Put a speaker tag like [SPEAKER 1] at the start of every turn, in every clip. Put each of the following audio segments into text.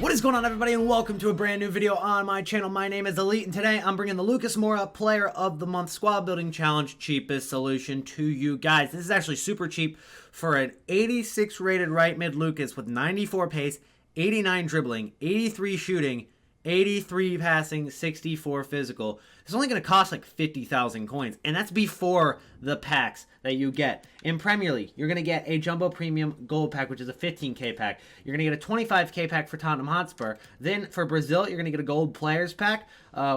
[SPEAKER 1] What is going on, everybody, and welcome to a brand new video on my channel. My name is ELYYT, and today I'm bringing the Moura Player of the Month Squad Building Challenge cheapest solution to you guys. This is actually super cheap for an 86 rated right mid Lucas with 94 pace, 89 dribbling, 83 shooting, 83 passing, 64 physical. It's only going to cost like 50,000 coins, and that's before the packs that you get. In Premier League, you're going to get a Jumbo Premium Gold Pack, which is a 15k pack. You're going to get a 25k pack for Tottenham Hotspur. Then for Brazil, you're going to get a Gold Players Pack,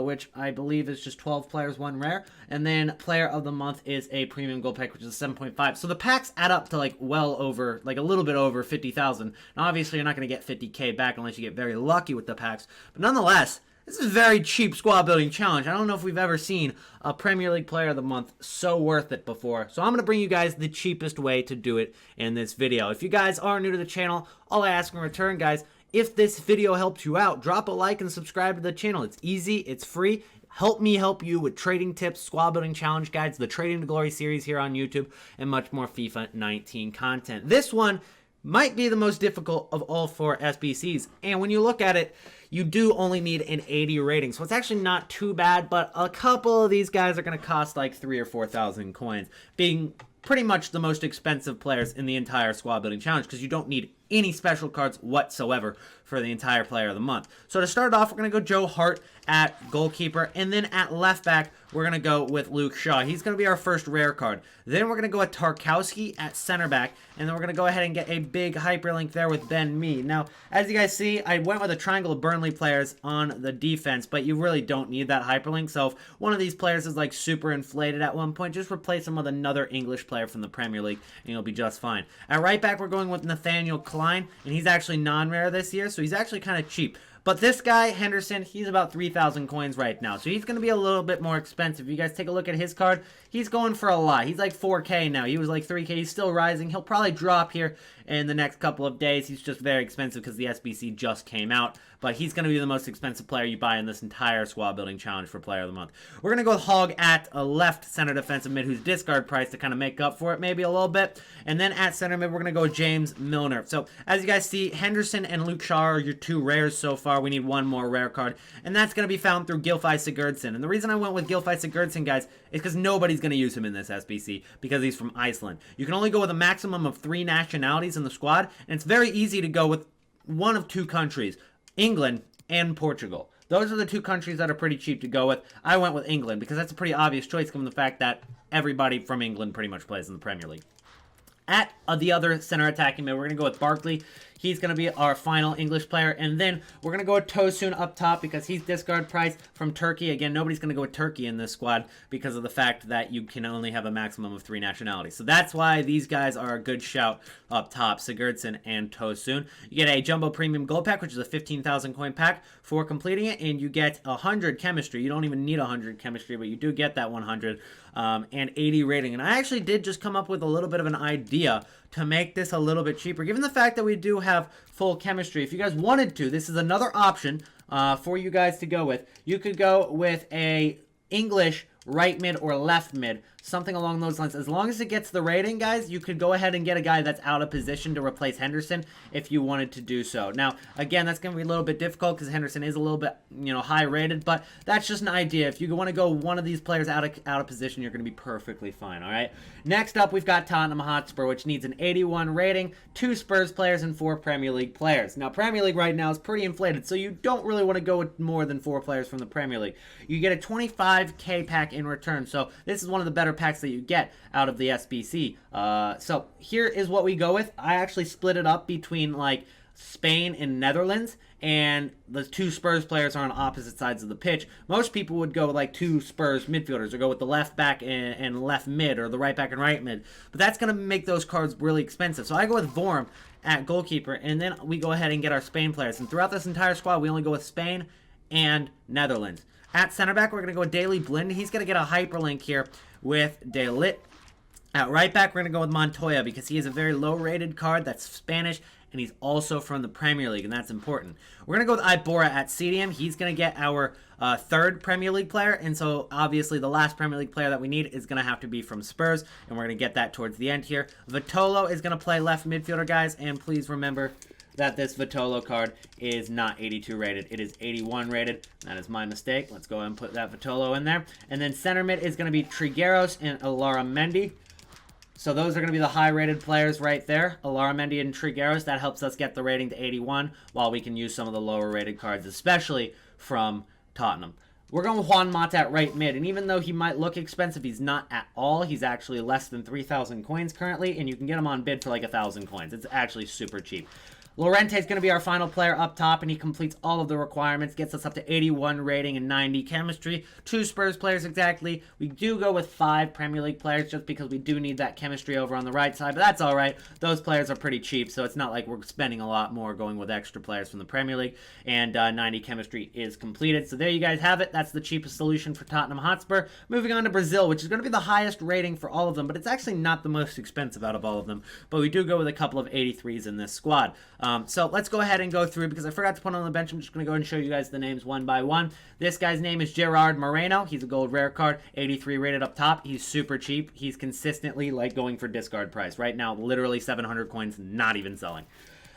[SPEAKER 1] which I believe is just 12 players, 1 rare. And then Player of the Month is a Premium Gold Pack, which is 7.5. So the packs add up to like well over, like a little bit over 50,000. Now obviously you're not going to get 50k back unless you get very lucky with the packs. But nonetheless, this is a very cheap squad building challenge. I don't know if we've ever seen a Premier League Player of the Month so worth it before. So I'm going to bring you guys the cheapest way to do it in this video. If you guys are new to the channel, all I ask in return, guys, if this video helped you out, drop a like and subscribe to the channel. It's easy, it's free. Help me help you with trading tips, squad building challenge guides, the Trading to Glory series here on YouTube, and much more FIFA 19 content. This one might be the most difficult of all 4 SBCs, and when you look at it, you do only need an 80 rating, so it's actually not too bad, but a couple of these guys are going to cost like 3,000 or 4,000 coins, being pretty much the most expensive players in the entire squad building challenge, because you don't need any special cards whatsoever for the entire Player of the Month. So to start off, we're going to go Joe Hart at goalkeeper, and then at left back, we're going to go with Luke Shaw. He's going to be our first rare card. Then we're going to go with Tarkowski at center back, and then we're going to go ahead and get a big hyperlink there with Ben Mee. Now, as you guys see, I went with a triangle of Burnley players on the defense, but you really don't need that hyperlink, so if one of these players is like super inflated at one point, just replace him with another English player from the Premier League, and you'll be just fine. At right back, we're going with Nathaniel Klein, and he's actually non-rare this year, so he's actually kind of cheap. But this guy, Henderson, he's about 3,000 coins right now. So he's going to be a little bit more expensive. If you guys take a look at his card, he's going for a lot. He's like 4K now. He was like 3K. He's still rising. He'll probably drop here in the next couple of days. He's just very expensive because the SBC just came out. But he's going to be the most expensive player you buy in this entire squad building challenge for Player of the Month. We're going to go with Hogg at a left center defensive mid, who's discard price to kind of make up for it maybe a little bit. And then at center mid, we're going to go with James Milner. So as you guys see, Henderson and Luke Shaw are your 2 rares so far. We need one more rare card, and that's going to be found through ELYYT Sigurdsson. And the reason I went with ELYYT Sigurdsson, guys, is because nobody's going to use him in this SBC because he's from Iceland. You can only go with a maximum of 3 nationalities in the squad, and it's very easy to go with one of 2 countries, England and Portugal. Those are the 2 countries that are pretty cheap to go with. I went with England because that's a pretty obvious choice given the fact that everybody from England pretty much plays in the Premier League. At the other center attacking mid, we're going to go with Barkley. He's going to be our final English player. And then we're going to go with Tosun up top because he's discard price from Turkey. Again, nobody's going to go with Turkey in this squad because of the fact that you can only have a maximum of 3 nationalities. So that's why these guys are a good shout up top, Sigurdsson and Tosun. You get a Jumbo Premium Gold Pack, which is a 15,000 coin pack for completing it. And you get 100 chemistry. You don't even need 100 chemistry, but you do get that 100 and 80 rating. And I actually did just come up with a little bit of an idea to make this a little bit cheaper, given the fact that we do have full chemistry. If you guys wanted to, this is another option for you guys to go with. You could go with a English right mid or left mid, something along those lines. As long as it gets the rating, guys, you could go ahead and get a guy that's out of position to replace Henderson if you wanted to do so. Now, again, that's going to be a little bit difficult because Henderson is a little bit, high rated, but that's just an idea. If you want to go one of these players out of position, you're going to be perfectly fine, all right? Next up, we've got Tottenham Hotspur, which needs an 81 rating, 2 Spurs players, and 4 Premier League players. Now, Premier League right now is pretty inflated, so you don't really want to go with more than 4 players from the Premier League. You get a 25k pack in return, so this is one of the better packs that you get out of the SBC. So here is what we go with. I actually split it up between like Spain and Netherlands, and the 2 Spurs players are on opposite sides of the pitch. Most people would go with like 2 Spurs midfielders, or go with the left back and left mid, or the right back and right mid. But that's going to make those cards really expensive. So I go with Vorm at goalkeeper, and then we go ahead and get our Spain players. And throughout this entire squad, we only go with Spain and Netherlands. At center back, we're going to go with Daley Blind. He's going to get a hyperlink here with ELYYT. At right back, we're going to go with Montoya because he is a very low-rated card that's Spanish, and he's also from the Premier League, and that's important. We're going to go with Ibora at CDM. He's going to get our 3rd Premier League player, and so obviously the last Premier League player that we need is going to have to be from Spurs, and we're going to get that towards the end here. Vitolo is going to play left midfielder, guys, and please remember that this Vitolo card is not 82 rated. It is 81 rated. That is my mistake. Let's go ahead and put that Vitolo in there. And then center mid is going to be Trigueros and ELYYT. So those are going to be the high-rated players right there. ELYYT and Trigueros. That helps us get the rating to 81, while we can use some of the lower-rated cards, especially from Tottenham. We're going with Juan Mata at right mid, and even though he might look expensive, he's not at all. He's actually less than 3,000 coins currently, and you can get him on bid for like 1,000 coins. It's actually super cheap. Llorente is going to be our final player up top, and he completes all of the requirements, gets us up to 81 rating and 90 chemistry. 2 Spurs players exactly. We do go with 5 Premier League players just because we do need that chemistry over on the right side, but that's all right. Those players are pretty cheap, so it's not like we're spending a lot more going with extra players from the Premier League, and 90 chemistry is completed. So there you guys have it. That's the cheapest solution for Tottenham Hotspur. Moving on to Brazil, which is going to be the highest rating for all of them, but it's actually not the most expensive out of all of them, but we do go with a couple of 83s in this squad. So let's go ahead and go through, because I forgot to put on the bench. I'm just going to go and show you guys the names one by one. This guy's name is Gerard Moreno. He's a gold rare card, 83 rated up top. He's super cheap. He's consistently like going for discard price. Right now, literally 700 coins, not even selling.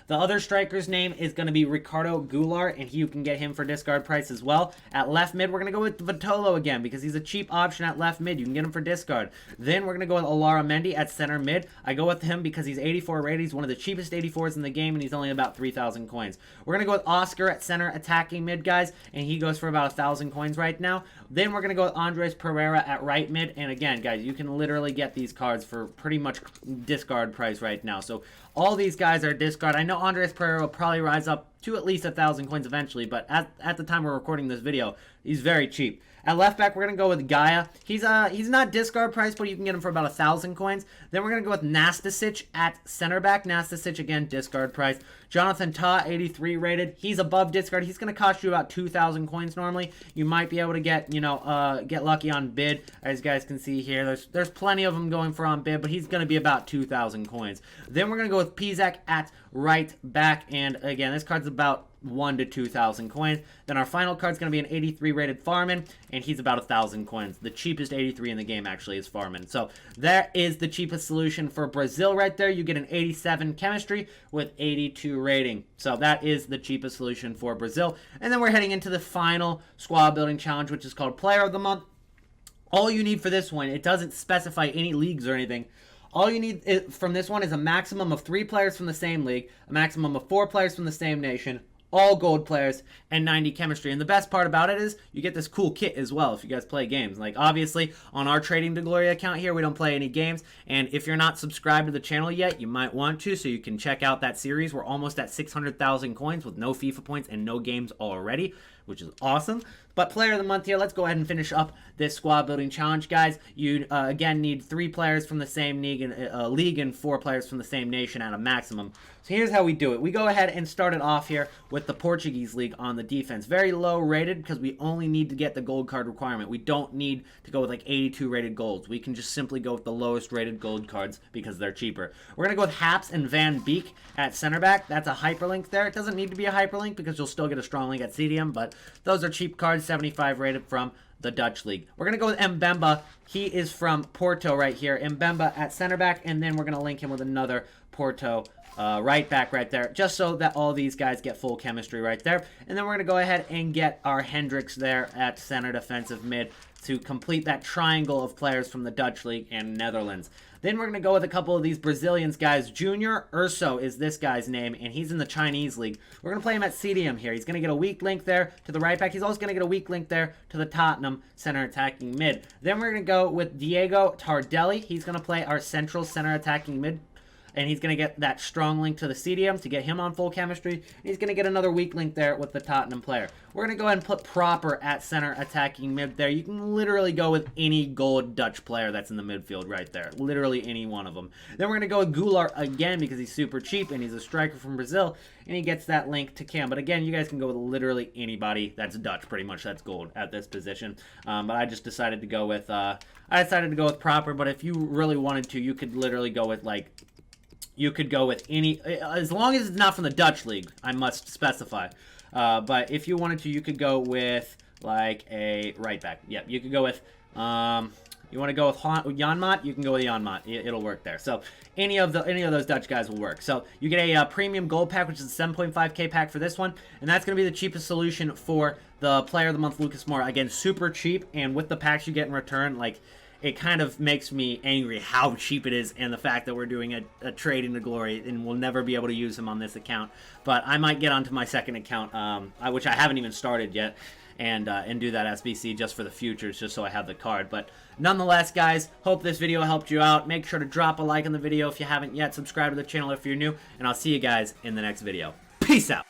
[SPEAKER 1] The other striker's name is going to be Ricardo Goulart, and you can get him for discard price as well. At left mid, we're going to go with Vitolo again, because he's a cheap option at left mid. You can get him for discard. Then we're going to go with ELYYT at center mid. I go with him because he's 84 rated. He's one of the cheapest 84s in the game, and he's only about 3,000 coins. We're going to go with Oscar at center attacking mid, guys, and he goes for about 1,000 coins right now. Then we're going to go with Andres Pereira at right mid, and again, guys, you can literally get these cards for pretty much discard price right now. So all these guys are discard. I know Andres Pereira will probably rise up to at least 1,000 coins eventually, but at the time we're recording this video, he's very cheap. At left back, we're going to go with Gaia. He's not discard price, but you can get him for about 1,000 coins. Then we're going to go with Nastasic at center back. Nastasic, again, discard price. Jonathan Tah, 83 rated. He's above discard. He's going to cost you about 2,000 coins normally. You might be able to get, get lucky on bid. As you guys can see here, there's plenty of them going for on bid, but he's going to be about 2,000 coins. Then we're going to go with Pizak at right back, and again, this card's about 1 to 2,000 coins. Then our final card's going to be an 83 rated Farman, and he's about 1,000 coins. The cheapest 83 in the game actually is Farman. So that is the cheapest solution for Brazil right there. You get an 87 chemistry with 82 rating. So that is the cheapest solution for Brazil. And then we're heading into the final squad building challenge, which is called Player of the Month. All you need for this one, it doesn't specify any leagues or anything. All you need from this one is a maximum of 3 players from the same league, a maximum of 4 players from the same nation, all gold players, and 90 chemistry. And the best part about it is you get this cool kit as well if you guys play games. Like, obviously, on our Trading to Glory account here, we don't play any games. And if you're not subscribed to the channel yet, you might want to, so you can check out that series. We're almost at 600,000 coins with no FIFA points and no games already, which is awesome. But Player of the Month here, let's go ahead and finish up this squad building challenge, guys. You, again, need 3 players from the same league and 4 players from the same nation at a maximum. So here's how we do it. We go ahead and start it off here with the Portuguese league on the defense. Very low rated because we only need to get the gold card requirement. We don't need to go with like 82 rated golds. We can just simply go with the lowest rated gold cards because they're cheaper. We're going to go with Haps and Van Beek at center back. That's a hyperlink there. It doesn't need to be a hyperlink because you'll still get a strong link at CDM, but those are cheap cards, 75 rated from the Dutch league. We're going to go with Mbemba. He is from Porto right here. Mbemba at center back, and then we're going to link him with another Porto right back right there, just so that all these guys get full chemistry right there. And then we're going to go ahead and get our Hendricks there at center defensive mid to complete that triangle of players from the Dutch league and Netherlands. Then we're going to go with a couple of these Brazilians guys. Junior Urso is this guy's name, and he's in the Chinese league. We're going to play him at CDM here. He's going to get a weak link there to the right back. He's also going to get a weak link there to the Tottenham center attacking mid. Then we're going to go with Diego Tardelli. He's going to play our central center attacking mid, and he's going to get that strong link to the CDM to get him on full chemistry. And he's going to get another weak link there with the Tottenham player. We're going to go ahead and put Proper at center attacking mid there. You can literally go with any gold Dutch player that's in the midfield right there. Literally any one of them. Then we're going to go with Goulart again because he's super cheap and he's a striker from Brazil. And he gets that link to Cam. But again, you guys can go with literally anybody that's Dutch pretty much. That's gold at this position. But I just decided to go with Proper. But if you really wanted to, you could literally go with like... You could go with any, as long as it's not from the Dutch league, I must specify. But if you wanted to, you could go with like a right back. Yeah, you could go with, You want to go with Janmaat, you can go with Janmaat. It'll work there. So any of those Dutch guys will work. So you get a premium gold pack, which is a 7.5k pack for this one, and that's going to be the cheapest solution for the player of the month, Lucas Moura. Again, super cheap, and with the packs you get in return, like, it kind of makes me angry how cheap it is, and the fact that we're doing a trade into glory and we'll never be able to use him on this account. But I might get onto my second account, which I haven't even started yet, and do that SBC just for the futures, just so I have the card. But nonetheless, guys, hope this video helped you out. Make sure to drop a like on the video if you haven't yet. Subscribe to the channel if you're new, and I'll see you guys in the next video. Peace out.